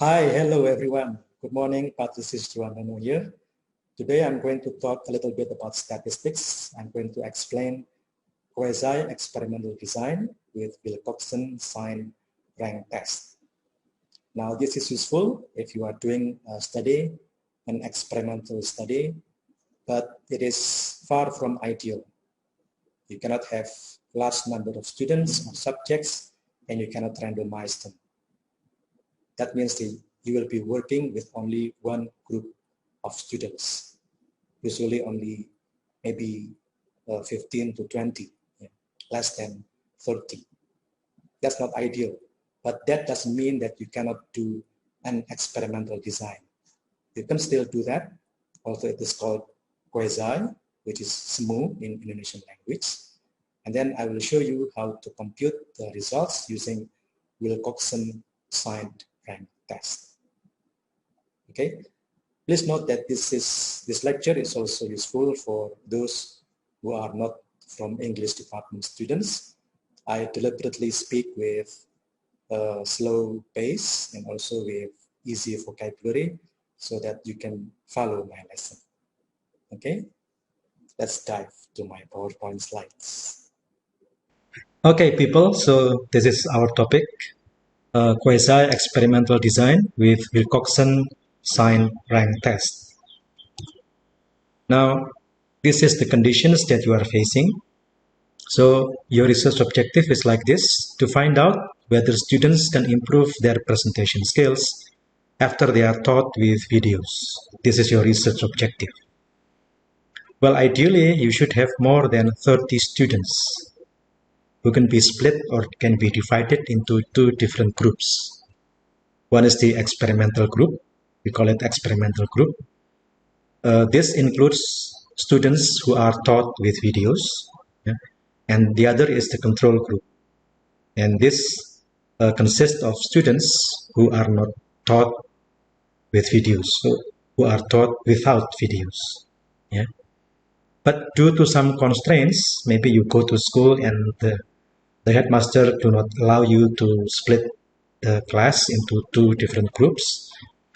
Hi, hello everyone. Good morning, this is Juan Manu here. Today I'm going to talk a little bit about statistics. I'm going to explain quasi-experimental design with Wilcoxon sign rank test. Now this is useful if you are doing a study, an experimental study, but it is far from ideal. You cannot have large number of students or subjects and you cannot randomize them. That means you will be working with only one group of students, usually only maybe 15 to 20, less than 30. That's not ideal, but that doesn't mean that you cannot do an experimental design. You can still do that, although it is called quasi, which is semu in Indonesian language. And then I will show you how to compute the results using Wilcoxon signed rank test. Okay, please note that this lecture is also useful for those who are not from English department students. I deliberately speak with a slow pace and also with easy vocabulary so that you can follow my lesson. Okay, let's dive to my PowerPoint slides. Okay, people, so this is our topic, quasi-experimental design with Wilcoxon sign rank test. Now, this is the conditions that you are facing. So your research objective is like this: to find out whether students can improve their presentation skills after they are taught with videos. This is your research objective. Well, ideally, you should have more than 30 students who can be split or can be divided into two different groups. One is the experimental group. We call it experimental group. This includes students who are taught with videos, yeah, and the other is the control group. And this consists of students who are not taught with videos, so who are taught without videos. Yeah. But due to some constraints, maybe you go to school and the headmaster do not allow you to split the class into two different groups,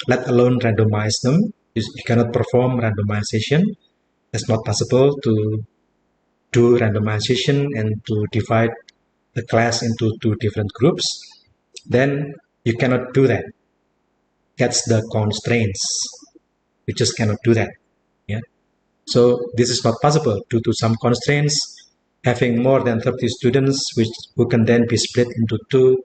let alone randomize them. You cannot perform randomization. It's not possible to do randomization and to divide the class into two different groups. Then you cannot do that. That's the constraints. You just cannot do that. Yeah. So this is not possible due to some constraints. Having more than 30 students who can then be split into two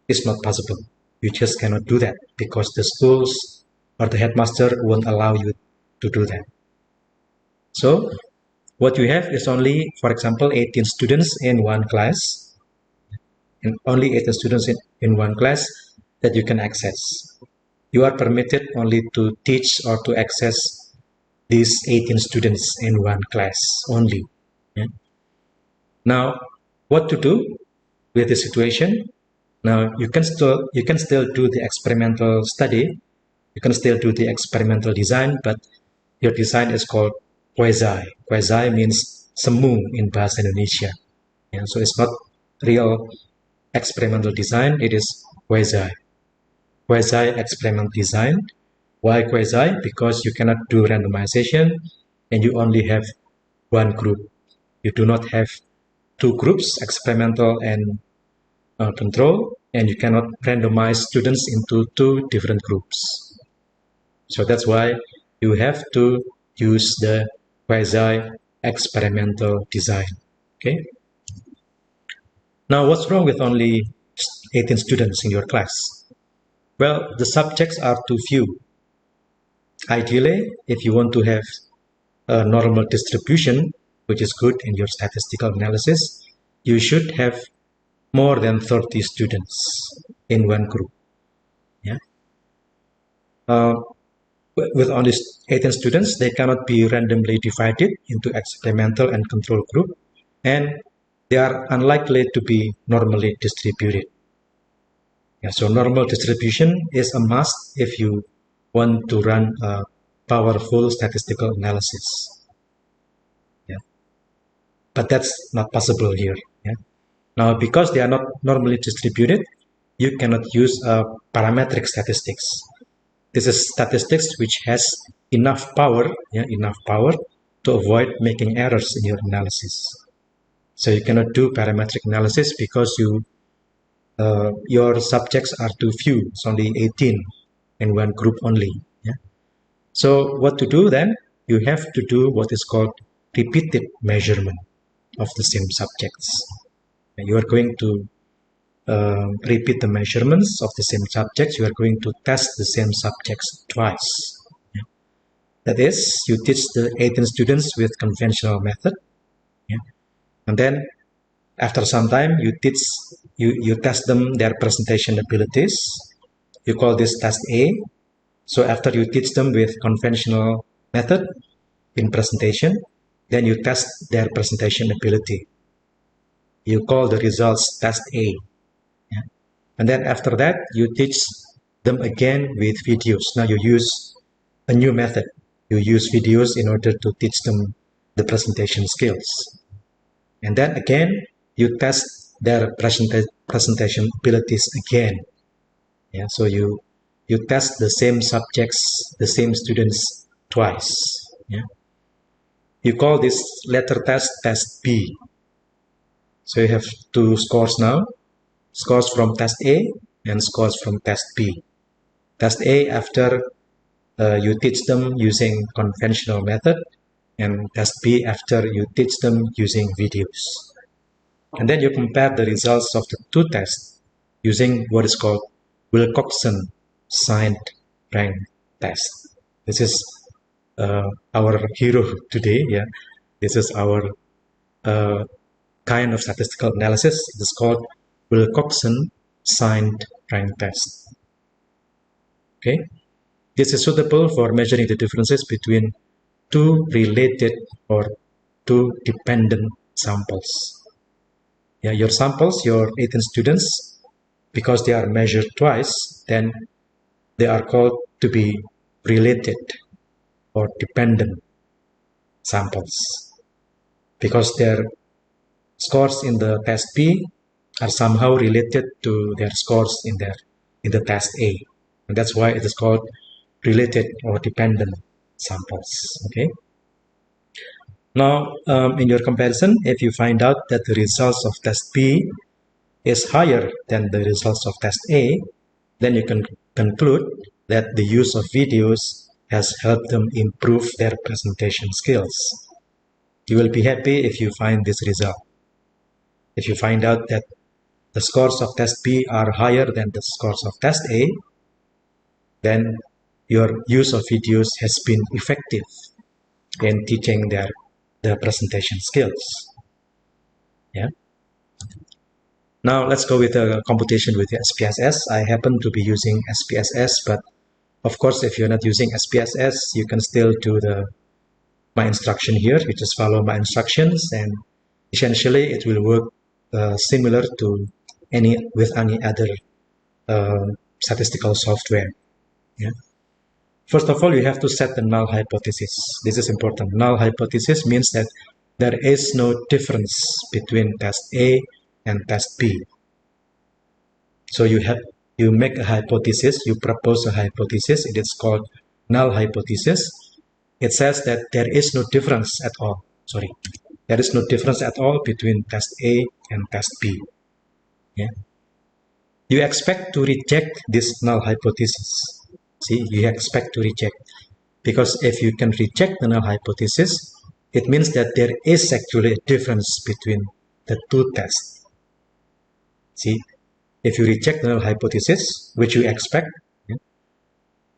is not possible. You just cannot do that because the schools or the headmaster won't allow you to do that. So what you have is only, for example, 18 students in one class, and only 18 students in one class that you can access. You are permitted only to teach or to access these 18 students in one class only. Yeah. Now, what to do with the situation? Now, you can still do the experimental study. You can still do the experimental design, but your design is called quasi. Quasi means semu in bahasa Indonesia. Yeah, so it's not real experimental design, it is quasi. Quasi experimental design. Why quasi? Because you cannot do randomization and you only have one group. You do not have two groups, experimental and control, and you cannot randomize students into two different groups. So that's why you have to use the quasi-experimental design. Okay. Now, what's wrong with only 18 students in your class? Well, the subjects are too few. Ideally, if you want to have a normal distribution, which is good in your statistical analysis, you should have more than 30 students in one group. Yeah. With only 18 students, they cannot be randomly divided into experimental and control group, and they are unlikely to be normally distributed. Yeah, so normal distribution is a must if you want to run a powerful statistical analysis. Yeah. But that's not possible here. Yeah. Now, because they are not normally distributed, you cannot use parametric statistics. This is statistics which has enough power, enough power to avoid making errors in your analysis. So you cannot do parametric analysis because your subjects are too few. It's only 18 in one group only. So what to do then? You have to do what is called repeated measurement of the same subjects. You are going to repeat the measurements of the same subjects. You are going to test the same subjects twice. That is, you teach the 18 students with conventional method, and then after some time you test them their presentation abilities. You call this test A. So after you teach them with conventional method in presentation, then you test their presentation ability. You call the results test A. And then after that, you teach them again with videos. Now you use a new method. You use videos in order to teach them the presentation skills. And then again, you test their presentation abilities again. So you test the same subjects, the same students twice. You call this letter test test B. So you have two scores now. Scores from test A and scores from test B. Test A after you teach them using conventional method, and test B after you teach them using videos. And then you compare the results of the two tests using what is called Wilcoxon signed rank test. This is our hero today. This is our kind of statistical analysis. It is called Wilcoxon signed rank test. Okay, this is suitable for measuring the differences between two related or two dependent samples. Your samples, your 18 students, because they are measured twice, then they are called to be related or dependent samples, because their scores in the test B are somehow related to their scores in the test A, and that's why it is called related or dependent samples. Okay. Now, in your comparison, if you find out that the results of test B is higher than the results of test A, then you can conclude that the use of videos has helped them improve their presentation skills. You will be happy if you find this result. If you find out that the scores of test B are higher than the scores of test A, then your use of videos has been effective in teaching their presentation skills. Now let's go with a computation with the SPSS. I happen to be using SPSS, but of course, if you're not using SPSS, you can still do my instruction here. You just follow my instructions, and essentially it will work similar to any other statistical software. First of all, you have to set the null hypothesis. This is important. Null hypothesis means that there is no difference between test A and test B. So you make a hypothesis, you propose a hypothesis, it is called null hypothesis. It says that there is no difference at all. There is no difference at all between test A and test B. You expect to reject this null hypothesis. You expect to reject, because if you can reject the null hypothesis, it means that there is actually a difference between the two tests. If you reject the null hypothesis, which you expect,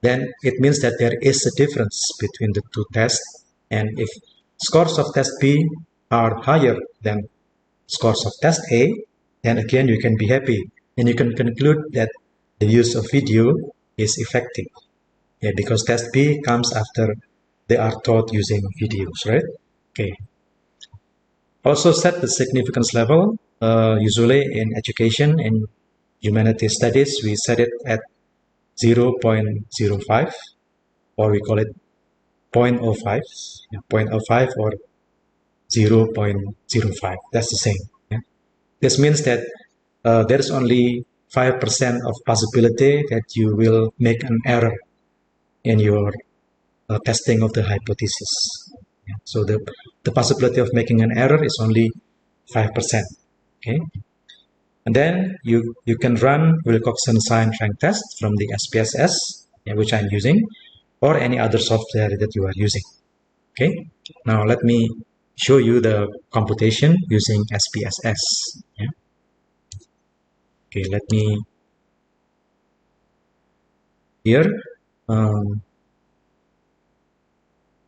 then it means that there is a difference between the two tests, and if scores of test B are higher than scores of test A, then again you can be happy, and you can conclude that the use of video is effective. Because test B comes after they are taught using videos, right? Okay. Also set the significance level. Usually in education, in humanities studies, we set it at 0.05, or we call it 0.05, 0.05 or 0.05. That's the same. This means that there is only 5% of possibility that you will make an error in your testing of the hypothesis. Yeah. So the possibility of making an error is only 5%. Okay. And then you can run Wilcoxon sign rank test from the SPSS, which I'm using, or any other software that you are using. Okay. Now let me show you the computation using SPSS. Yeah. Okay, let me here.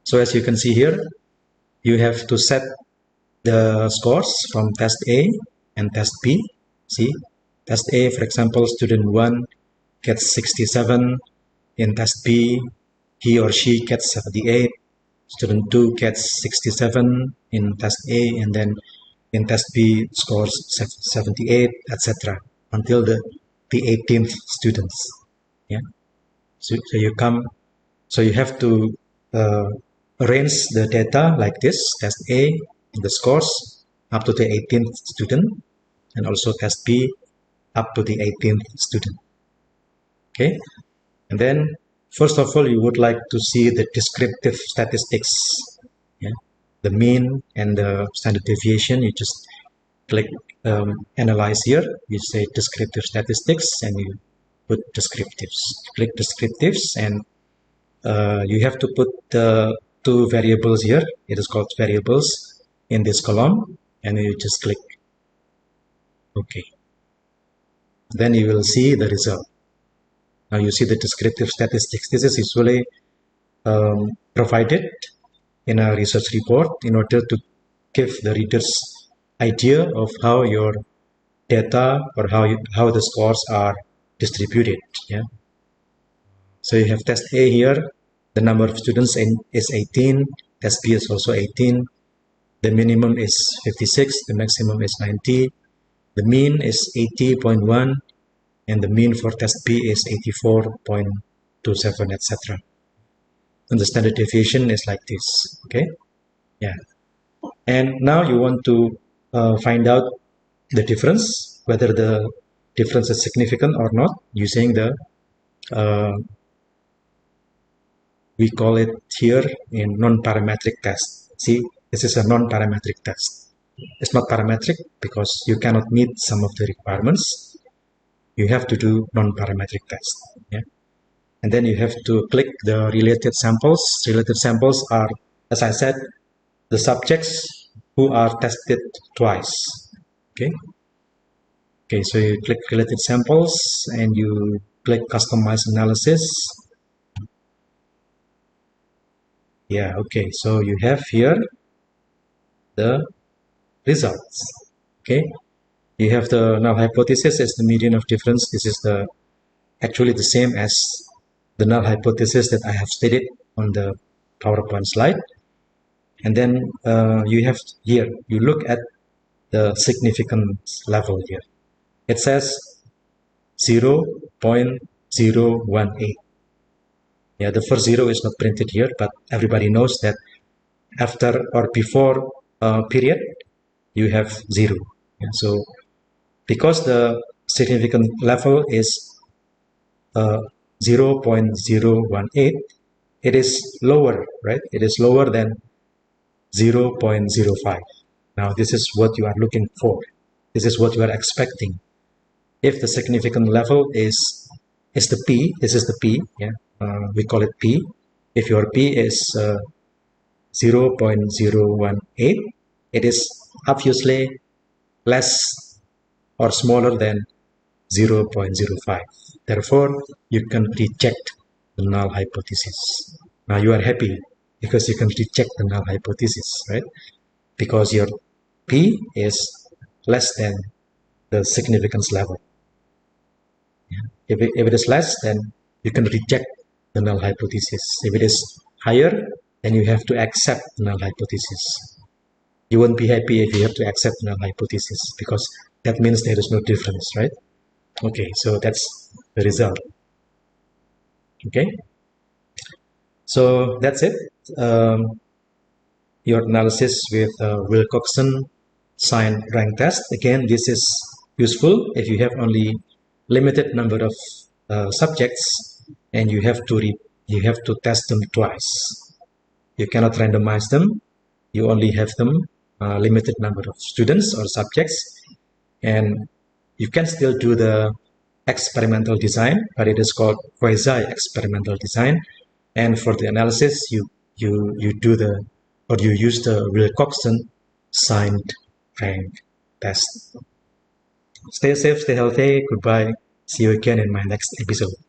So as you can see here, you have to set the scores from test A and test B. See, test A, for example, student 1 gets 67. In test B, he or she gets 78. Student 2 gets 67 in test A, and then in test B scores 78, etc. until the 18th students. Yeah. So you have to arrange the data like this: test A, the scores up to the 18th student, and also test B up to the 18th student. Okay, and then first of all, you would like to see the descriptive statistics, yeah, the mean and the standard deviation. You just click analyze here. You say descriptive statistics, and you put descriptives. Click descriptives, and you have to put the two variables here. It is called variables in this column, and you just click OK. Then you will see the result. Now you see the descriptive statistics. This is usually provided in a research report in order to give the readers idea of how your data or how the scores are distributed. Yeah. So you have test A here. The number of students is 18. Test B is also 18. The minimum is 56. The maximum is 90. The mean is 80.1. And the mean for test B is 84.27, etc. And the standard deviation is like this. Okay. Yeah. And now you want to find out the difference, whether the difference is significant or not, using the we call it here in non-parametric test. See, this is a non-parametric test. It's not parametric because you cannot meet some of the requirements. You have to do non-parametric test. Yeah? And then you have to click the related samples. Related samples are, as I said, the subjects who are tested twice. Okay. Okay, so you click related samples and you click customize analysis. Yeah, okay, so you have here the results. Okay, you have the null hypothesis as the median of difference. This is actually the same as the null hypothesis that I have stated on the PowerPoint slide. And then you have here, you look at the significance level here. It says 0.018. Yeah, the first 0 is not printed here, but everybody knows that after or before period, you have 0. Yeah, so because the significant level is 0.018, it is lower, right? It is lower than 0.05. Now, this is what you are looking for. This is what you are expecting. If the significant level is the P, this is the P, yeah, we call it P. If your P is 0.018, it is obviously less or smaller than 0.05. Therefore, you can reject the null hypothesis. Now you are happy because you can reject the null hypothesis, right? Because your P is less than the significance level. If it is less, then you can reject the null hypothesis. If it is higher, then you have to accept the null hypothesis. You won't be happy if you have to accept the null hypothesis because that means there is no difference, right? Okay, so that's the result. Okay, so that's it. Your analysis with Wilcoxon sign rank test. Again, this is useful if you have only limited number of subjects, and you have to test them twice. You cannot randomize them. You only have them limited number of students or subjects, and you can still do the experimental design, but it is called quasi-experimental design. And for the analysis, you use the Wilcoxon signed rank test. Stay safe, stay healthy. Goodbye. See you again in my next episode.